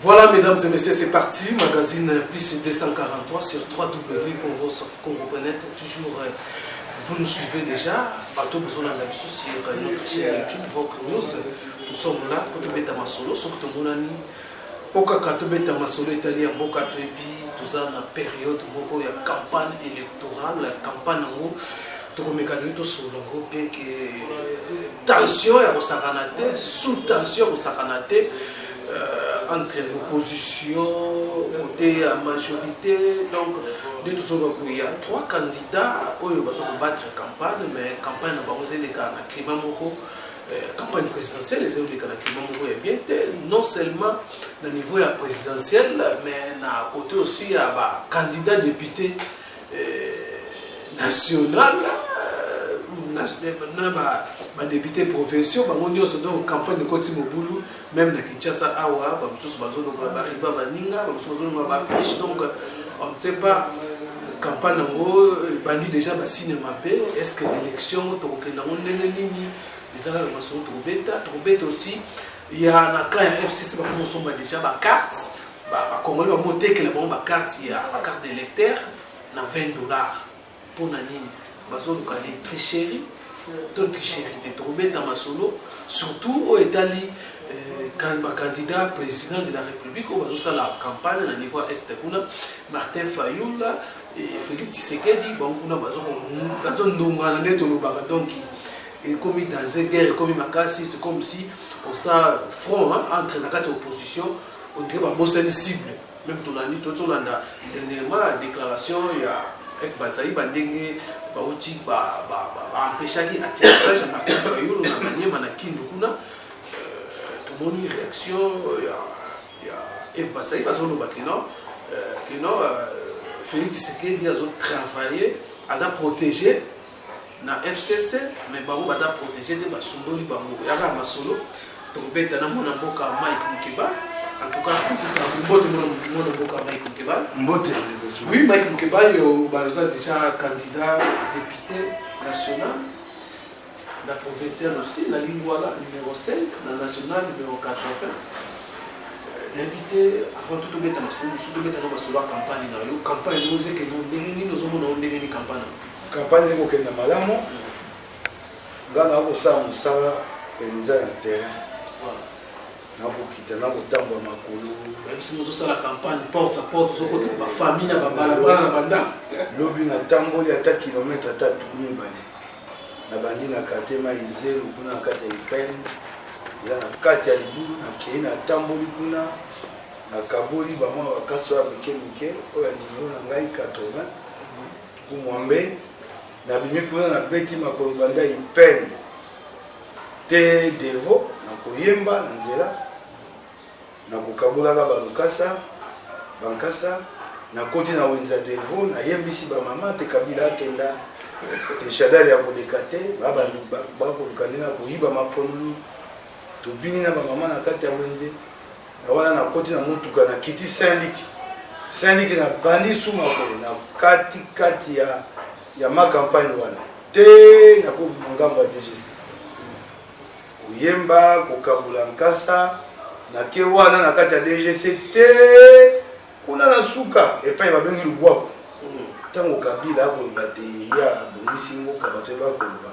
Voilà, mesdames et messieurs, c'est parti. Magazine plus 243 sur www.vosof.net. Toujours, vous nous suivez déjà. Partout besoin de la sur notre chaîne YouTube, Vogue News. Nous sommes là pour te mettre à ma solo. Sauf que mon ami, pourquoi quand tu mets à ma solo italien, beaucoup de tout ça dans la période où il y a campagne électorale, campagne en haut. Tout le mécanisme sur le groupe que tension et sous-tension entre l'opposition et la majorité. Donc, de tout ça, il y a 3 candidats qui vont battre la campagne, mais la campagne n'a pas osé les cas dans le climat. Campagne présidentielle, les élus de la climat est bien, non seulement au niveau présidentiel, mais à côté aussi, il y a des candidats députés nationaux. Députés provinciaux, donc campagne de Koti Mobulu, même dans Kinshasa, Awa, donc on ne sait pas, campagne bandit déjà cinéma, est-ce que l'élection, les aussi, il y a un FCC, déjà ma carte, comment on va monter que la carte, il y a ma carte d'électeur, $20 pour Nanini. Les tricheries, d'autres tricheries, surtout au Italie, candidat président de la République, au la campagne au niveau est, Martin Fayoul et Félix Tshisekedi, donc il commis dans une guerre, c'est comme si on s'est front entre la opposition, on dirait que c'est cible. Même tout l'année, dernièrement, la déclaration, il y a F. Bazaï, Bandenge, Bauti, empêcher l'atterrissage à Martin Fayoul, on a gagné Manakin, tout le monde a une réaction, il y a F. Bazaï, parce que Félix Tshisekedi a travaillé, a protégé na FCC, mais il a protégé de Basundoli, il y a un solo, donc il y a un Mboka Mike Mukeba. En tout cas, c'est oui, Mike Mukeba est déjà candidat député national, la provinciale aussi, la Lingwala numéro 5, la nationale numéro 80. L'invité, avant tout, il y a une campagne. La campagne, nous avons une campagne. La campagne est une madame. Gana Osa Moussa, Penza terrain. Nakokita nakotamba makolo même si nous sommes la campagne porte à porte sur côté ma famille na balabala na banda lobi na tamboli ata kilomètre ata tukumi bani na bandi na quartier Maizelo kuna na kati ya Ipen ya na kati ya Libulu na kei na tamboli kuna na kaboli ba mwa bakasi wa mike oya numéro na ngai 80 kumwambe na bimi kuna na beti makolo banda Ipen te devo na koyemba na nzela na kokabulaka balukasa bankasa na koti na wenza devo na yembisi ba mama te Kabila akenda te shadari ya koleka te bakoluka nde na koyiba maponulu tobini na ba mama na kati ya wenze na wana na koti na motuka na kiti Saint-Luc na bandi su makolo na kati ya makampagne wana te na komongambo ya DGC kuyemba kokabula nkasa na ke wana na kati ya DGC te kuna na suka epai babengi lubwako tango Kabila akoloba te ya bongisi ngoka bato bakoloba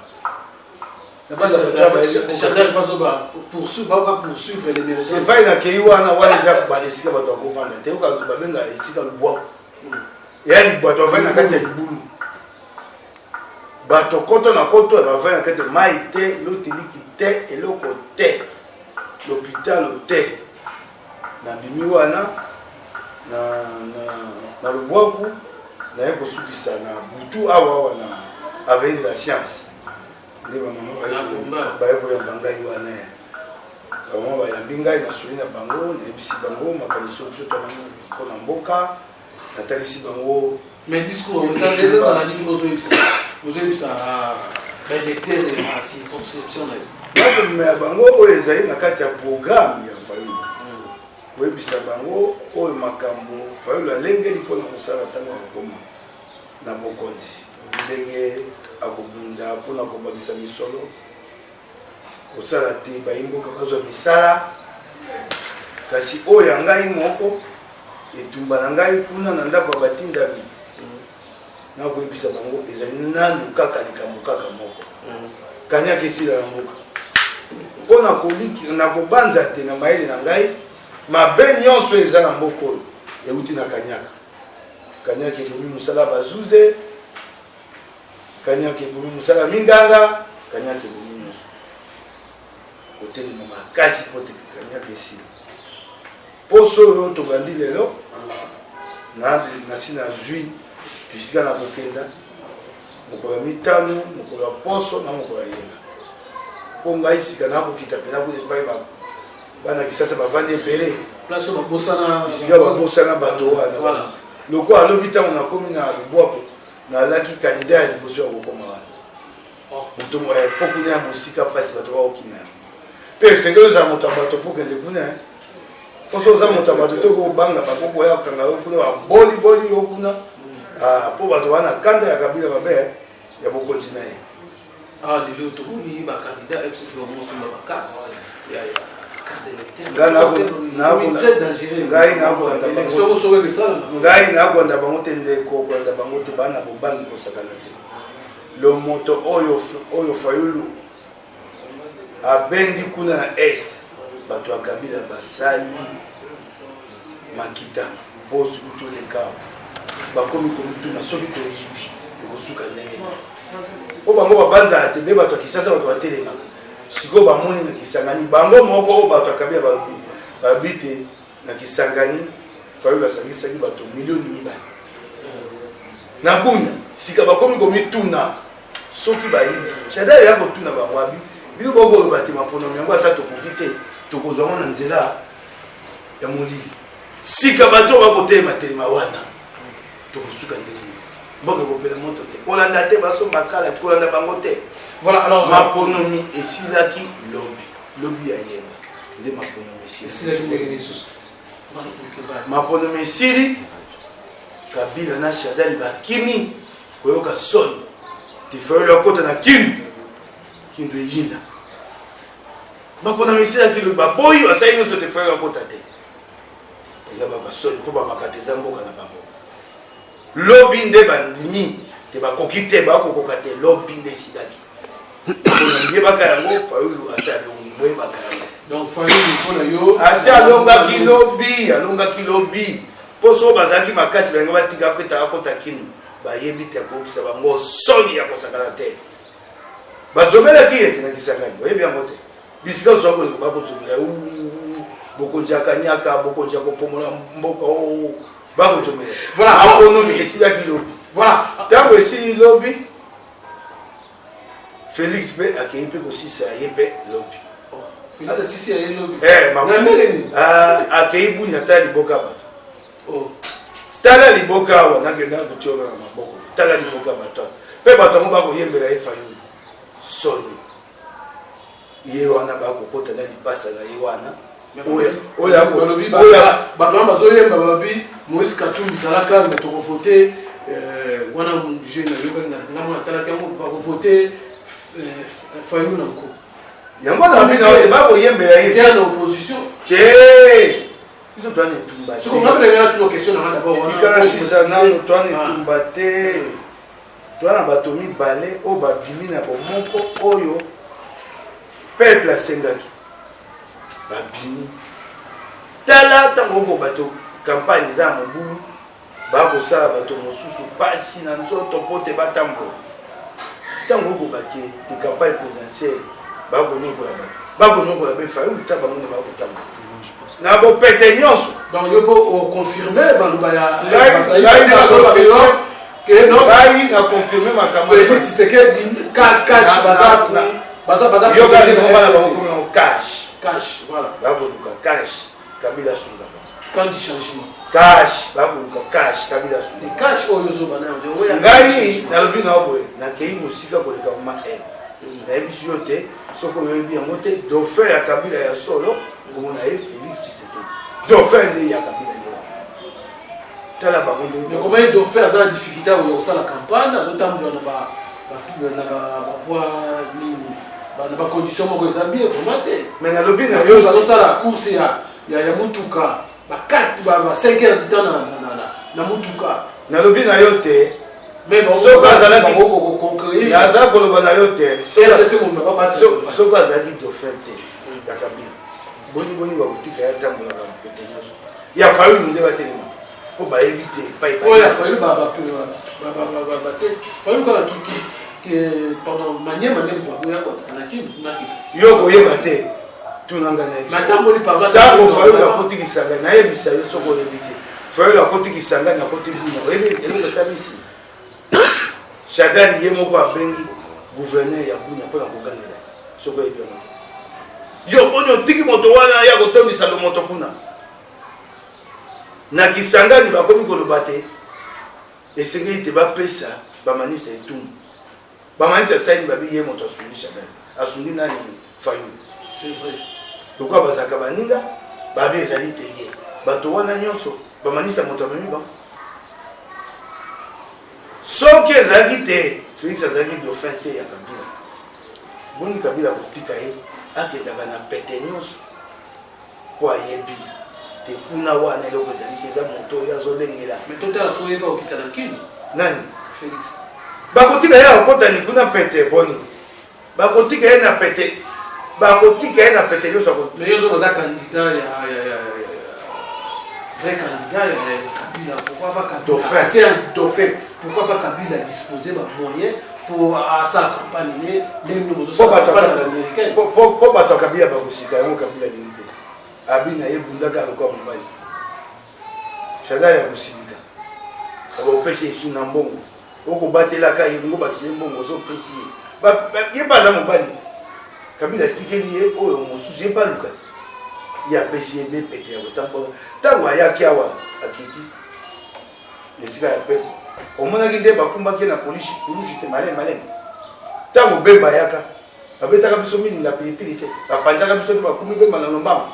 poursuivre l'émergence epai na kei wana eza balesika bato bakovanda te babenga esika lubwako eya bato bavai na kati ya libulu bato koto na koto bavai na kati ya mai te lotiliki te eloko te l'hôpital te na bimi wana na lubwaku na ye kosukisa na butu awa na avenue de la science nde bamama bayekoyamba ngai wana bamama bayambi ngai nasoli na bango nayebisi bango makanisi biso twanango mpona mboka natalisi bango mais discours ezala nini ozoyebisa baélecteur ya circonscription na yo bakomema bango oyo ezali na kati ya programme ya Fayulu koyebisa bango oyo makambo Fayulu alengeli mpona kosala ntango akokoma na bokonzi ndenge akobunda mpona kobakisa misolo kosala te bayimboka bazwa misala kasi oyo ya ngai moko etumba na ngai kuna na ndako ya batindami nakoyebisa bango ezali nanu kaka likambo kaka moko kanyaka esila ya mboka mpo na kobanza te na mayele na ngai mabe nyonso eza na mboka oyo euti na kanyaka kanyaka ebomi mosala bazuze kanyaka ebomi mosala minganga kanyaka ebomi nyonso kotelema makasi po te kanyaka esila poso oyo tobandi lelo nasi na zwi bisika na kokenda mokolo ya mitano mokolo ya poso na mokolo ya yenga mpo ngai sika nakokita mpena kuna epai bana kisasa bavandi ebele bisika babosana bato wana loko alobi ntango nakomi na lubwapo nalaki kandida ya liboso ya kokoma wana moto mpo kuna ya mosika mpasi bato bakokima yango mpe esengeli ozala moto ya bato mpo kende kuna poso oza moto ya bato te kobanga bakoko ya kokanga yo kuna baboliboli yo kuna mpo bato wana kanda ya kabila mabe ya bokonzi na ye lelo tomoni bakandida FCC bamosomba bakarte ngai nakolanda bango te ndeko kolanda bango te bana bobangi kosakana te lo moto oyo fayulu abendi kuna na est bato ya kabila basali makita bosi kutolekawa bakomi komituna soki toyibi ekosuka ndenge po bango babanzala te nde bato ya kisasa bato batelemaka sikoyo bamoni na kisangani bango moko oyo bato ya kabila babi te na kisangani fayulu asangisaki bato milioni mibale na bunya sika bakomi komituna soki bayibi shada ya kotuna bango abi bino bokoloba te maponomi yango ata tokoki te tokozwango na nzela ya molili sika bato bakotelema telema wana tokosuka ndenge mboka kopela moto te kolanda te basomba kala kolanda bango te voilà alors maponomi esilaki lobi ya yenga nde maponomi esili maponomi esili kabila na shadali bakimi koyoka soni tifayolo akota na kindu eyinda maponomi esilaki lobi baboyi basali nyonso tifayolo akota te eza bakasoni mpo babakata eza mboka na bango lobi nde bandimi te bakoki te bakokoka te lobi nde esilaki yebaka yango fayulu asi alongi boyebaka yango donc fayulu asi alongaki lobi mpo so bazalaki makasi bango batika kotaka kota kinu bayebi te akokisa bango soni ya kosakana te bazomelaki ete na kisangani oyebi yango te bisika oso akoleka bakozomela bokonzi akanyaka bokonzi akopomola mboka bakozomela akonomi esilaki lobi ntango esili lobi Félix mpe akei mpe kosisa ye mpe lobi akei bunya tala liboka bato tala liboka awa nakenda kotiona na maboko tala liboka bato mpe bato yango bakoyembela ye fayulu soni ye wana bakokota na lipasa na ye wana bato wana bazoyemba babi Moïse Katumbi ezalaka me tokovote wana jeune ayokaki na ngambo natalaki yango bakovote fayulu na nko yango na bino oyo bakoyembela ye te na opposition te biso twana etumba te tikala sisa nano twana etumba te twana bato mibale oyo babimi na bomoko oyo peuple asengaki babimi tala ntango oko bato campagne eza ya mobulu bakosala bato mosusu pasi na nzoto mpo te batambola ntango okobake te campagne présidentielle bakonyokola befayulu ta bango nde bakotambola na bopete nyonso donc yo po confirme baloba ya ngai na confirme makambo Félix Tshisekedi cash cash voilà bakoluka cash kabila sunga quand du changement cash bakoluka cash kabila sunga cash oyo zoba na yo ngai nalobi na boye nakei mosika koleka ma nayebi si yo te soko oyebi yango te dauphin ya kabila ya solo komona ye Félix Tshisekedi dauphin nde ya kabila ye tala bango nde komai dauphin aza na difficulté ya kosala campagne azotambola na bavoi nini na bacondition moko eza bien vraiment te mais nalobi na yo azosala course ya ya mutuka ba 4 ba 5 heures du temps na mutuka nalobi na yo te mais bon soki azalaki concréer naza koloba na yo te soki azalaki dauphin te ya kabila boni bakotika ya tambolaka mpete nyonso ya fayulu nde batelema mpo bayebi te oyo ya fayulu fayulu kaka pardon manyema ndenge baboya yo koyeba te tunanga ntango fayulu akotikisa ngai nayebisa yo soki oyebi te fayulu akotikisa ngai nakoti buna eloko esamisi shadari ye moko abengi gouverneur ya bunya mpona kogangela soki oyebi yango yo boni otiki moto wana ya kotondisa lo moto kuna na Kisangani bakomi koloba te esengeli te bapesa bamanisa etumbu bamanisa saini babi ye moto asungi shadari asungi nani fayulu c'est vrai lokwa bazalaka baninga babi ezali te ye bato wana nyonso bamanisa moto amemi bango soki ezalaki te Félix azalaki dauphin te ya Kabila boni Kabila kotika ye akendaka na pete nyonso mpo ayebi te kuna wana eloko ezali te eza moto oyo azolengela mais totala so oyeba okita na kini nani Félix bakotika ye akotani kuna pete boni bakotika ye na pete nyonso mais yozo baza candidat ya vrai candidat ya Kabila pourquoi pas Kabila tiens dauphin pourquoi pas Kabila disposer ba moyen pour sa campagne même nous sommes campagne américaine po bato ya Kabila bakosika yango Kabila lingi te abina ye bundaka alokwa mobali shadari ya kosilika abopesi esu na mbongo okobatelaka ye ngo bakisi ye mbongo ozopesi ye baza mobali te Kabila tikeli ye oyo mosusu ye baluka te ye apesi ye nde pete ya kotambola ntango ayaki awa akiti esika ya pepe omonaki nde bakumbaki na polishi te maleme ntango bemba ayaka babetaka biso mininga pilipili te bapanzaka biso mpe bakumi bemba na lombango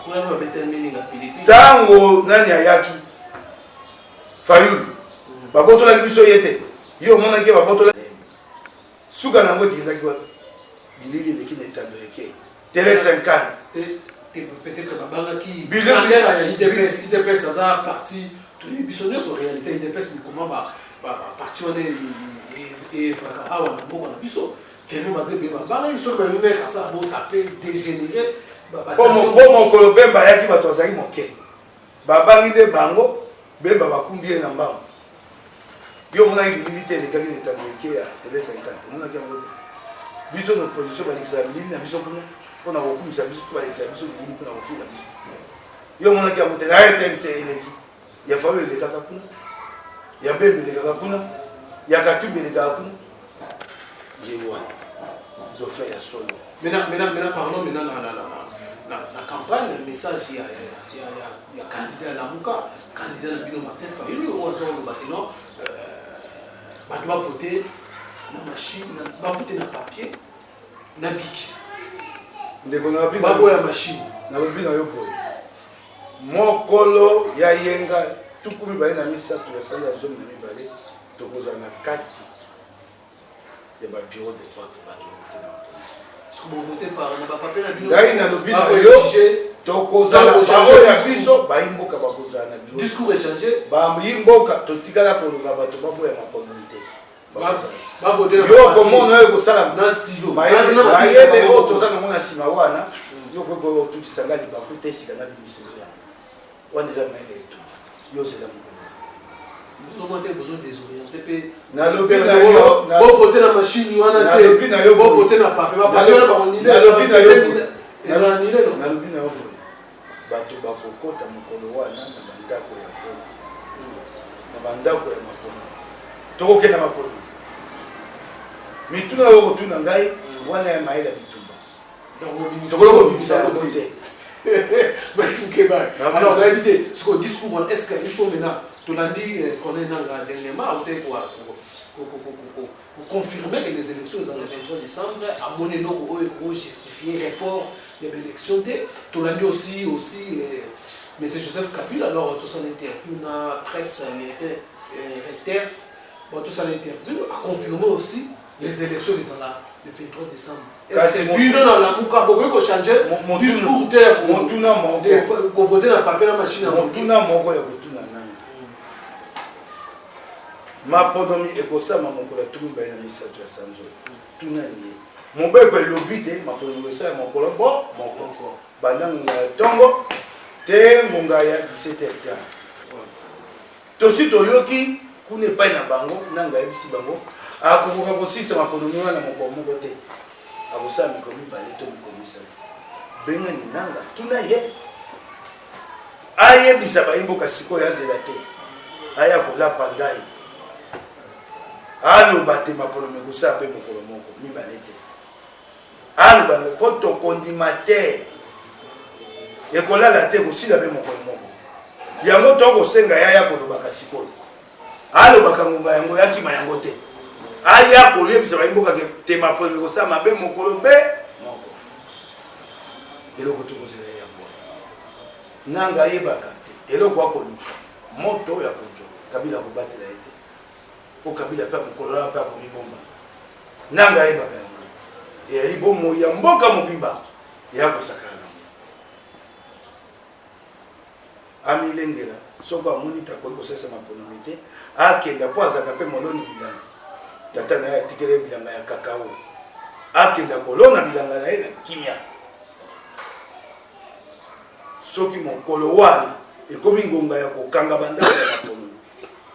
ntango nani ayaki fayulu babotolaki biso ye te ye omonaki ye babotola suka nango ekendaki wapi bilili eleki na etando eke tele 50 peut-être babangaki bandera ya IDPS aza parti toyebi biso nyonso réalité IDPS ni comment parti wana efaka awa na mboka na biso tellement bazebe babanga soki bamemeka sa bosa mpe dégénéré po mokolo bemba ayaki bato bazalaki moke babangi nde bango bemba bakumbi ye na mbango yo omonaki bilili te elekaki na etando eke ya tele 50 omonaki yango te biso na opposition balekisaka bilili na biso kuna mpona kokumisa biso to balekisaka biso bilili mpona kofika biso yo omonaki yango te naye tense eleki ya fayulu elekaka kuna ya bembe elekaka kuna ya katumbi elekaka kuna ye wana dauphin ya solo maintenant parlons maintenant la campagne le message ya candidat ya lamuka candidat na bino Martin Fayulu oyo azolobaki non bato bavote na machine bavote na papier na biki ndeko baboya machine nalobi na yo boye mokolo ya yenga tuku mibale na misato ya sali ya zomi na mibale tokozala na kati ya babiro de vote bato ngai nalobi na yo tokozala bango ya biso bayimboka bakozala na biro discours échangé bayimboka totikala koloba bato baboya mapongi te yo komona oyo kosala bayebe oyo toza nango na nsima wana yo koyeba otutisanga libaku te esika na bimiselo yango wana eza mayele etu yo ozela nalobi na yo bovote na machine wana te bovote na pape bapape wana nalobi na yo boye bato bakokota mokolo wana na bandako ya vote na bandako ya maponi tokokenda maponi mituna oyo kotuna ngai wana ya mayele ya bitumba tokola kobimisa yango te alors on a dit ce qu'on discours est-ce qu'il faut maintenant tu l'as dit qu'on est dans la dernièrement pour confirmer que les élections sont le 23 décembre à mon nom pour justifier report des élections tu l'as dit aussi M. Joseph Kabila alors tout ça l'interview dans la presse américaine Reuters tout ça l'interview a confirmé aussi les élections les là le 23 décembre. Est-ce que lui non la muka beaucoup changer discours terre motuna moko ko voter na papier na machine motuna moko ya kotuna nani mapodomi ekosama mokolo tumi bayina misato ya sanzo tuna ni mobeko elobi te mapodomi ekosama mokolo bo moko banda ngunga ya tongo te ngunga ya 17 hectares tosi toyoki kuna epai na bango nanga yebisi bango akokoka kosisa mapodomi wana mokolo moko te akosala mikolo mibale to mikolo misatu bengani nanga tuna ye ayebisa bayimboka sikoyo azela te aya kolapa ngai aloba te mapodomi ekosala mpe mokolo moko mibale te aloba mpo tokondima te ekolala te kosila mpe mokolo moko yango tokosenga yaya kolobaka sikoyo alobaka ngonga yango yakima yango te aya koyebisa bayimboka te mapodomi ekosala mabe mokolo mpe moko eloko tokozela yango nanga ayebaka te eloko akoluka moto ya kozwa kabila kobatela ye te po kabila mpe mokolo wana mpe akomibomba nanga ayebaka yango eyali bomoi ya mboka mobimba ya kosakana amilengela soko amoni takoki kosesa mapodomi te akenda mpo azalaka mpe moloni bilanga tata na ye atikela ye bilanga ya kakao akenda kolona bilanga na ye na kimia soki mokolo wana ekomi ngonga ya kokanga bandako ya mapodomi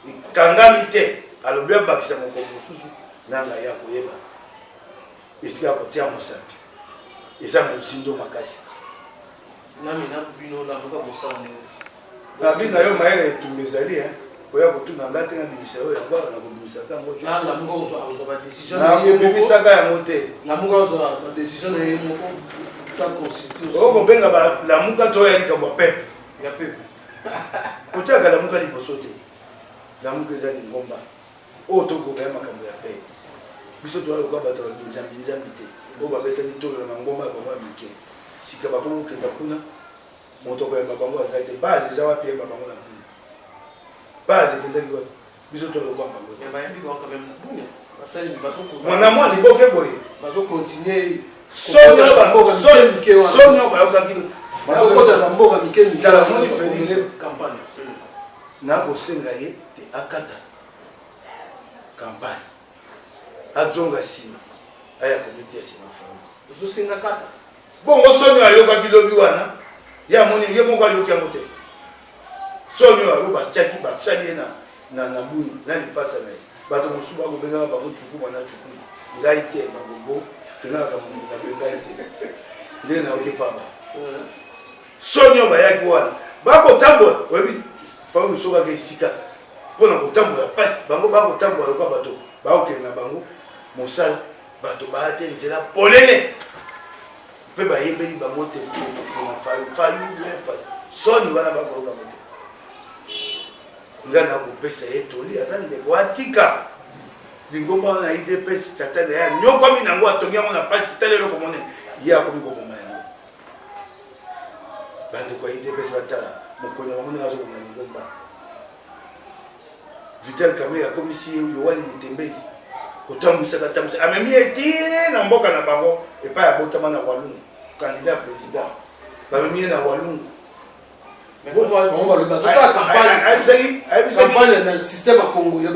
ekangami te alobi abakisa mokolo mosusu nanga ya koyeba esika kotia mosapi eza mozindo makasi namina bino lamuka mosala nabina yo mayele etumba ezali oya kotuna nga te nabimisa oyo yango awa nakobimisaka yango nabibisaka yango te okobenga balamuka to oya likambo ya pepe kotiaka lamuka liboso te lamuka eza lingomba oyo tokokaya makambo ya pepe biso toaloka bato babinzambi te oyo babetaki tolo na ngomba ya bango ya mike sika bakomi kokenda kuna moto koyemba bango aza te base eza wapi yemba bango na kuna base ekendaki wapi biso toloba bango mwana mwa liboke boye sonio bayokaki nakosenga ye te akata campagne azonga nsima aya komiti ya nsima fao bongo sonio ayokaki lobi wana ya moni ye moko ayoki yango te sonio ayo batiaki basali ye na buni na lipasa na ye bato mosusu bakobengaka bango cuku mwana cuku ngai te bangobo tengaka mongi na ngai te ndenge nayoki pamba sonio bayaki wana bakotambola oyebi fao misokaka esika mpona kotambola pasi bango bakotambola loka bato bakokende na bango mosala bato baya te nzela polele mpe bayebeli bango te falu soni wana bakoloka mote nga nakopesa ye toli aza ndeko atika lingomba wana idps tata na ya nyokomi nango atongi yango na pasi tala eloko monene ye akomi koboma yango bandeko ya idps batala mokoni ya bango ndenge azokoma lingomba vital kamere akomisi ye yowani motembezi kotambwisaka tambwisa amemi ye ti na mboka na bango epai ya botama na walungu candidat président bamemi ye na walungu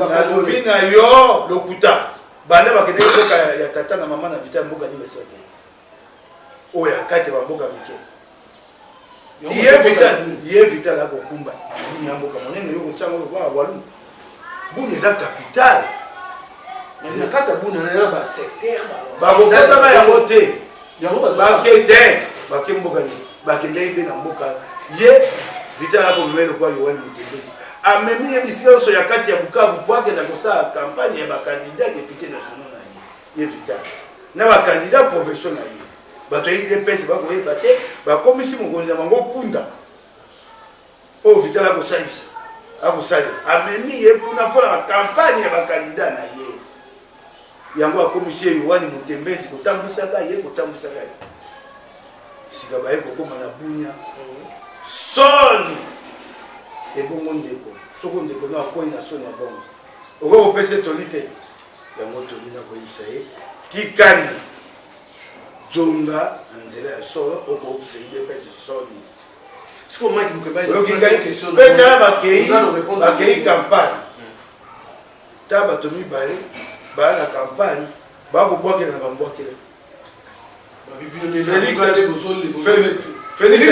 nalobi na yo lokuta banda bakendeki mboka ya tata na mama na vita mboka nibesate oyo akate bamboka mike ye vital akokumba buni ya mboka monene yo kotiango lokola walungu buni eza capital bakopesaka yango te bake te bake mboka bakendeki mpe na mboka ye vital akomeme lokola yowani motembezi amemi ye bisika nyonso ya kati ya bukavu po akenda kosala campagne ya bakandidat député national na ye vital na bakandidat profession na ye bato ya idps bakoyeba te bakomisi mokonzi na bango punda oyo vital akosalisa akosali amemi ye kuna mpona bakampagne ya bakandidat na ye yango akomisi ye yowani motembezi kotambwisaka ye sika baye kokoma na bunya soni ebongo ndeko soko ndeko no akoyi na soni ya bongo oko kopesa toli te yango tolina koyebisa ye tikani zonga na nzela ya solo okokisa idps soni petala bakei campagne ta bato mibale baya na campagne bakobwakela na bambwakela Félix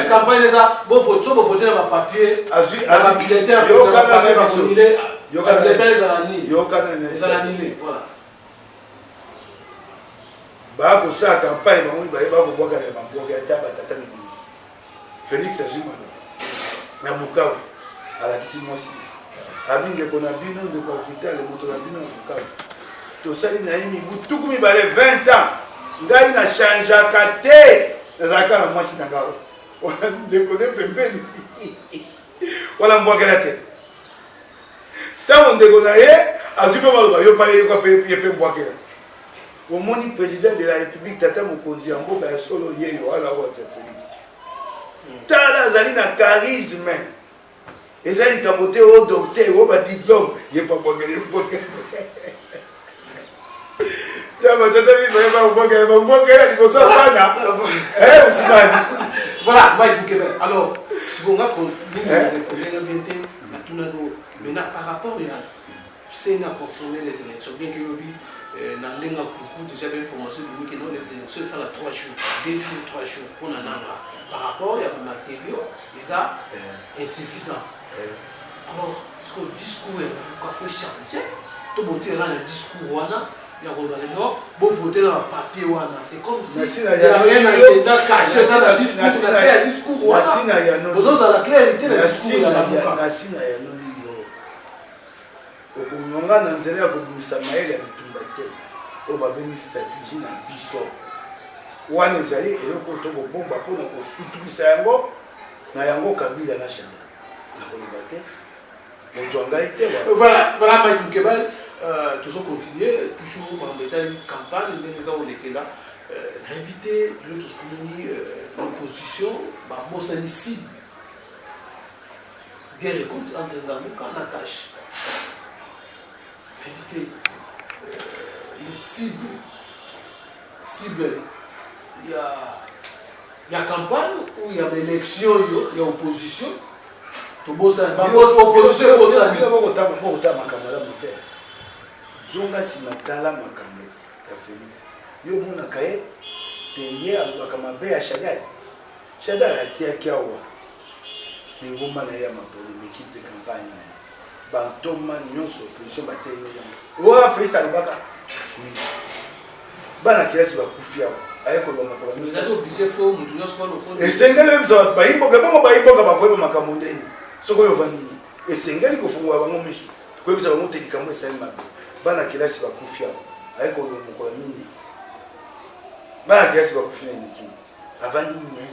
campagne ça bon voter na papier na bulletin voilà bakosala campagne bango mibale bakobwaka na bambwaka ata batata mibale Félix azimana na Bukavu alakisi mwasi abi ndeko na bino ndeko ya vitale moto na bino na Bukavu tosali na ye mibu tuku mibale 20 ans ngai na changeaka te nazalaka na mwasi na ngao ndeko ne pembeni wala mbwakela te ntango ndeko na ye azwi mpe maloba yo pa yeyoka ye mpe mbwakela omoni président de la république tata mokonzi ya mboka ya solo yeyo wana wata Félix tala azali na charisme eza likambo te o docteur o badiplôme ye pa mbwakela voilà, alors, si on a maintenant par rapport à c'est approfondir les élections, bien que dans les déjà bien information que les élections ça la 3 jours, 2 jours, 3 jours pour nananga. Par rapport à matériaux, ils sont insuffisants. Alors, ce discours il faut changer. Tout le monde tire le discours il y a bon voter dans le papier c'est comme si il y a rien agenda caché ça dans le discours c'est un discours vous avez la clarifier le discours nasina ya noli yo okomonga na nzela ya kobimisa mayele ya bitumba te oyo babengi stratégie na biso wana ezali eloko tokobomba mpona kosutukisa yango na yango Kabila na Chanel nakoloba te ozwa ngai te voilà Mike Mukebale toujours continuer, toujours en mettant une campagne, mais on est là, inviter l'opposition, c'est une cible. Guerre contre Antengamuka, Nakash. Inviter une cible. Il y a campagne où il y a l'élection, il y a opposition. Opposition, zonga simatala makambo ya Félix yo monaka ye te ye alobaka mabe ya Shadari atiaki awa ngomba na ye ya mapolémique de campagne bantoma nyonso opposition bateli yango oya Félix alobaka bana kelasi bakufi awa aye kolonga esengeli oyebisa bato bayimboka bango bayimboka bakoyeba makambo ndeni soki oyo ovandini esengeli kofungula bango miso koyebisa bango te likambo esali mabe bana kelasi bakufi awa aye kolongokola mingi bana kelasi bakufi na mikili avandi nye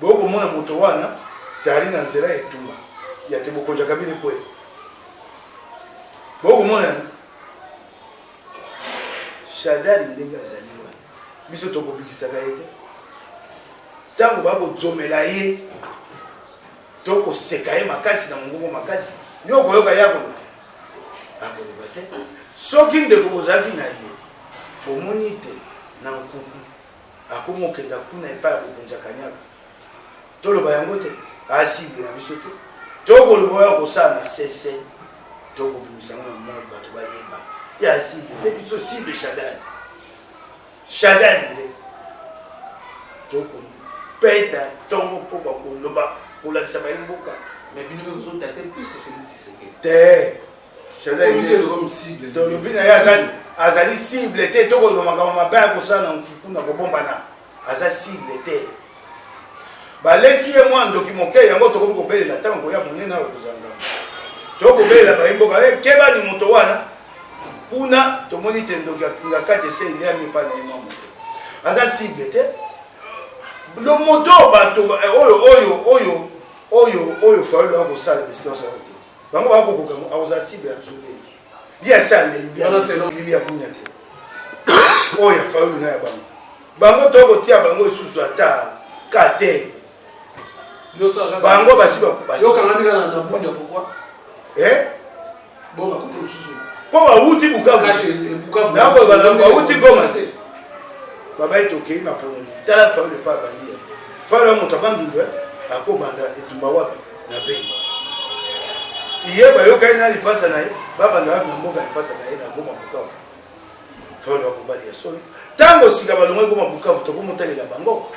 bokomona moto wana tali na nzela etumba ya te bokonjaka bile kwe bokomona Shadari ndenge azali wana biso tokobikisaka ye te ntango bakozomela ye tokoseka ye makasi na mongongo makasi yo koyoka ye akoloba akoloba te soki ndeko bozalaki na ye bomoni te na nkuku akomokenda kuna epai ya kokonzaka nyaka toloba yango te asible na biso te tokoloba oyo akosala na sese tokobimisa ngo na moi bato bayeba ya asible te biso sible Shadari nde tokopeta ntongo mpo bakoloba kolakisa bayimboka te tolobi na ye azali cible te tokoloba makambo mabe ya kosala na nkuku na kobombana aza cible te balesi ye mwa ndoki moke yango tokomi kobelela ntango koya monene awa kozanga tokobelela bayimboka kebani moto wana kuna tomoni te ndoki akinga kati ese eliami epa na ye mwa moto aza cible te lo moto bato oyo faulu akosala bisika osala te bango bakokoka akoza cible ya biso te ye asalembi ya bunya te oyo ya faulu na ya bango tokotia bango esusu ata ka te bango basi po ba wuti Bukavu na ko ba wuti Goma baba etoke ma pour tala fa le pas bandia fa la montabandu ako banda etumba wapi na be iye ba yoka ina lipasa na ye baba na mboka lipasa na ye na Goma Bukavu fa la ko bali ya solo tango sika balongo Goma Bukavu to ko montalela bango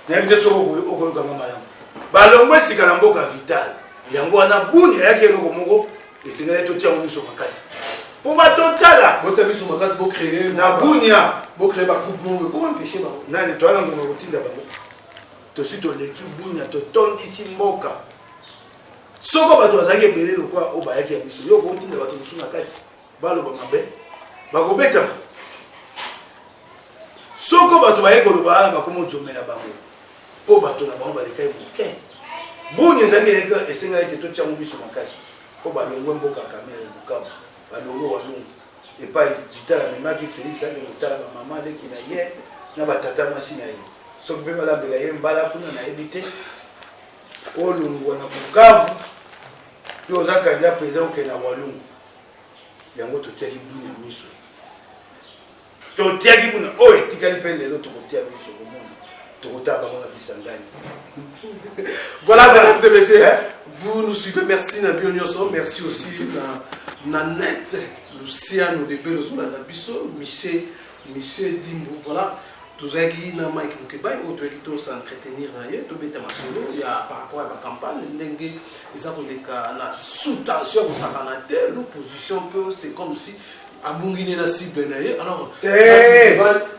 na nje soko ko yoka malamu balongo sika na mboka vital yango wana buni yake loko moko esingala to tia muso makasi pour ma totala votre ami sur makasi pour créer na bunia pour créer ba coupe comment empêcher ba na ni toi na ngo kotinda bango to sito l'équipe bunia to tondisi mboka soko bato azaki belé lokwa o ba yake ya biso yo ko tinda bato musuna kati balo ba mabe ba ko beta soko bato ba yeko loba ba ko mo jomela bango po bato na bango ba lekai moke bunia zangi leka esingala te to tia mubiso makasi po balongwe mboka kamere Bukavu balongo walungu epai vitala memaki Félix ake motala bamama leki na ye na batata masi na ye soki mpe balambela ye mbala kuna nayebi te olungwa na Bukavu yo oza kanja mpenza oke na walungu yango totiaki bunia miso totiaki buna oyo etikali mpe lelo tokotia miso komona tokotala bango na Kisangani. Voilà, mesdames et messieurs, vous nous suivez. Merci Nabi Onyoso, merci aussi Nanette, Luciano de Belozula, Nabiso, Michel Dimbo. Voilà, tous les qui n'ont pas été autorité s'entretenir d'ailleurs, tout bête ma solo. Il y a par rapport à la campagne, ils ont la sous-tension au Sakanate, l'opposition peut, c'est comme si à Bungine la cible d'ailleurs. Alors,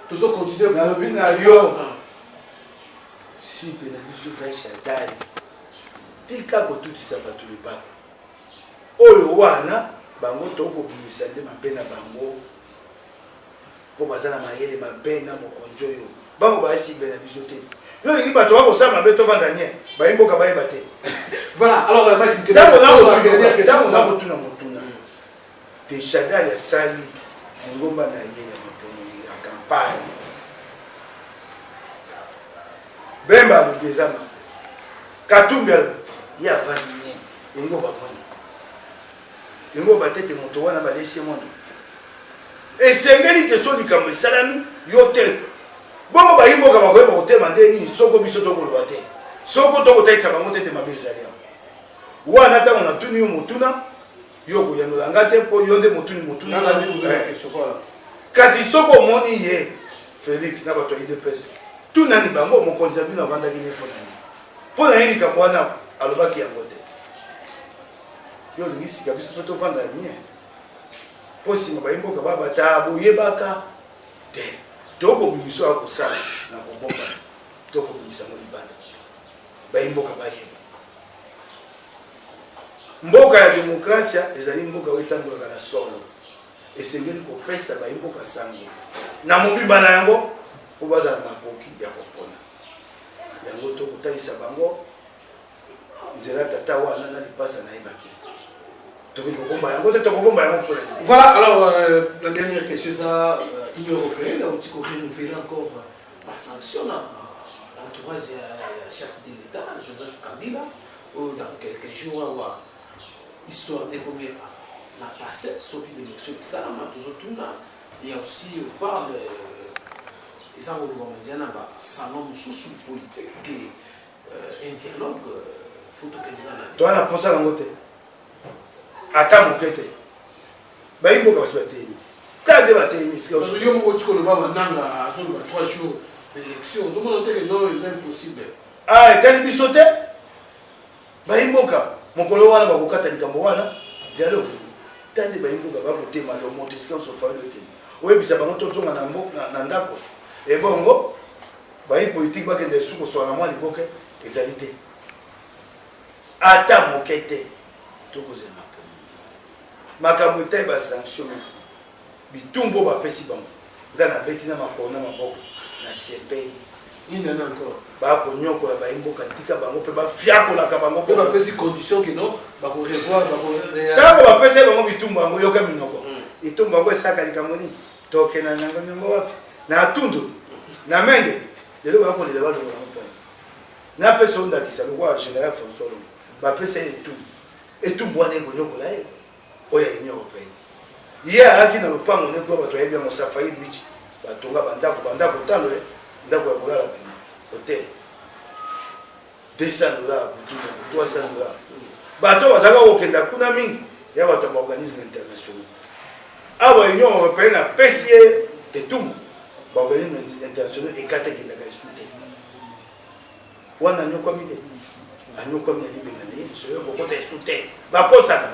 tout ça continue. Si Benabiso za Chantal tika kotutisa bato libaka oyo wana bango toko bimisa nde mabe na bango po bazala mayele mabe na mokonjo yo bango baasi Benabiso te yo lingi bato bakosala mabe to vandanie bayimboka bayeba te voilà alors tango nakotuna motuna te Chantal asali ngomba na ye ya mapono ya campagne Bemba Lugezama Katumbel ya vanille ingo baboni ingo batete moto wana balesi mondo esengeli te so likambo salami yo te bongo bayimbo ka bakoyeba kotema nde nini soko biso tokoloba te soko tokotaisa bango tete mabe ezali wana ntango natuni yo motuna yo koyanola nga te mpo yo nde motuna kasi soko omoni ye Félix na bato ya IDPS tout nani bango mokonzi bino avandaki ne pona nini likambo wana alobaki yango te yo lingisika biso mpe tovanda mie mpo nsima bayimboka babata boyebaka te tokobibiso ya kosala na kobomba tokobibisango libanda bayimboka bayeba mboka ya demokrasia ezali mboka oyo etambolaka na solo esengeli kopesa bayimboka sango na mobimba na yango po bazala makoki ya kopona yango tokotalisa bango nzela tata wana na lipasa na yebaki tokoki kobomba yango te tokobomba yango mpona. Voilà, alors la dernière question, ça, l'Union européenne a aussi renouvelé encore la sanction à l'entourage du chef de l'État, Joseph Kabila, dans quelques jours, histoire de combien la passée, sauf l'élection de Salama, il y a aussi, on parle. Ils ont dit un salon sous politique qui est un dialogue. Toi, on a pensé à l'angote. Attends, mon quête. Bah, il faut que ça soit t'as débattu. Parce que yo mo tiko le baba nanga sur 3 jours d'élection. Je me noter que non, c'est impossible. Ah, et t'as dit sauter. Bah, il faut que mon colo wana ba kokata likambo wana dialogue. T'as dit bah, il faut que ba côté mal au Montesquieu sur faire le thème. Oui, bisa bango tozonga na mbo na ndako. Et bongo, bah, il politique ba que des sous sur la moi liboke ezalité. Ata mokete to kozela makambo te ba sanction bitumbo ba pesi bango ngana betina makona maboko na CP ina encore ba ko nyoko la ba imboka tika bango pe ba fiako la ka bango pe ba pesi condition que non ba ko revoir ba ko tango ba pesi bango bitumbo bango yoka minoko itumbo bango esaka likamoni toke na nanga mingo wapi na tundu na mende lelo ba ko le ba dongo na pesa onda kisalo kwa général François ba pesa etu bwana ko nyoko la oya Union européenne ye ayaki na lopango nde kuya bato ayebi yango Safari Beach batonga bandako talo ndako ya kolala hotel $200 $300 bato bazalaka kokenda kuna mingi ya bato ya baorganisme internationaux awa union européenne apesi ye etumbu baorganisme internationaux ekatekendaka esu te wana anyokwami te anyokwami ya libenga na ye soyo kokota esu te bakosaka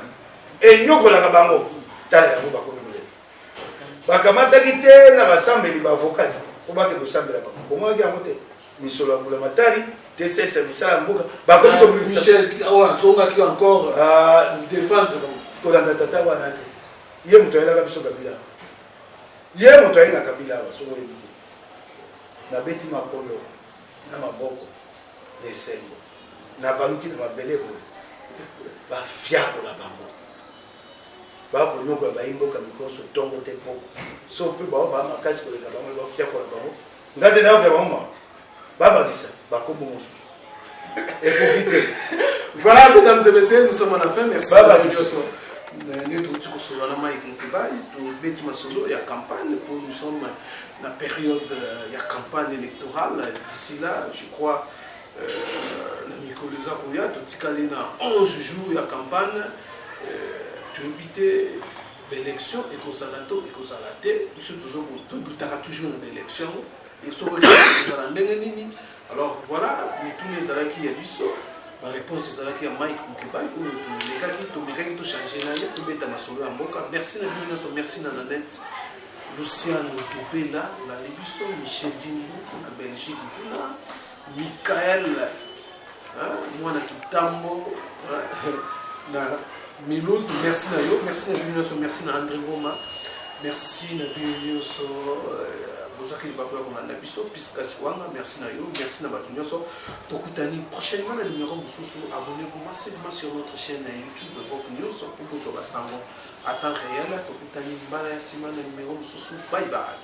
enyokolaka bango tala yango bakomi koleka bakamataki te na basambeli baavokati po bake kosambela bango komwaki yango te misolo ya mbula matari te sesa misala mboka bakomi Michel azongaki encore défendre kolanda tata wana te ye moto ayelaka biso kabila ye moto aye na kabila awa soko oyebi te nabeti makolo na maboko na esengo na baluki na mabele boye bafiakola bango bakonyokola bayimboka mikoso ntongo te poko so mpe bao baa makasi koleka bango bafiakola bango ngande nayoka bango babakisa bakombo mosusu ekoki. Voilà, mesdames et messieurs, nous sommes à la fin. Merci. Il y a campagne, nous sommes dans la période, il y a campagne électorale. D'ici là, je crois, il y a 11 jours, il y a campagne. Tu évites l'élection et qu'on s'en a toujours une élection. Et sur le alors voilà, tous les alliés qui ont la réponse des alliés qui ont Mike Moukebaï, les gars qui ont changé, merci merci Nanette, Luciano Topela, la Lébusso, Michel Dimou, la Belgique, Michael, moi Kitambo, Milouz, merci Nayo, merci Nayo, merci André Goma, merci Nayo. Merci Nayo, merci Nabatunyoso. Prochainement, abonnez-vous massivement sur notre chaîne YouTube Vogue News pour vous sur la sango à temps réel. Bye bye.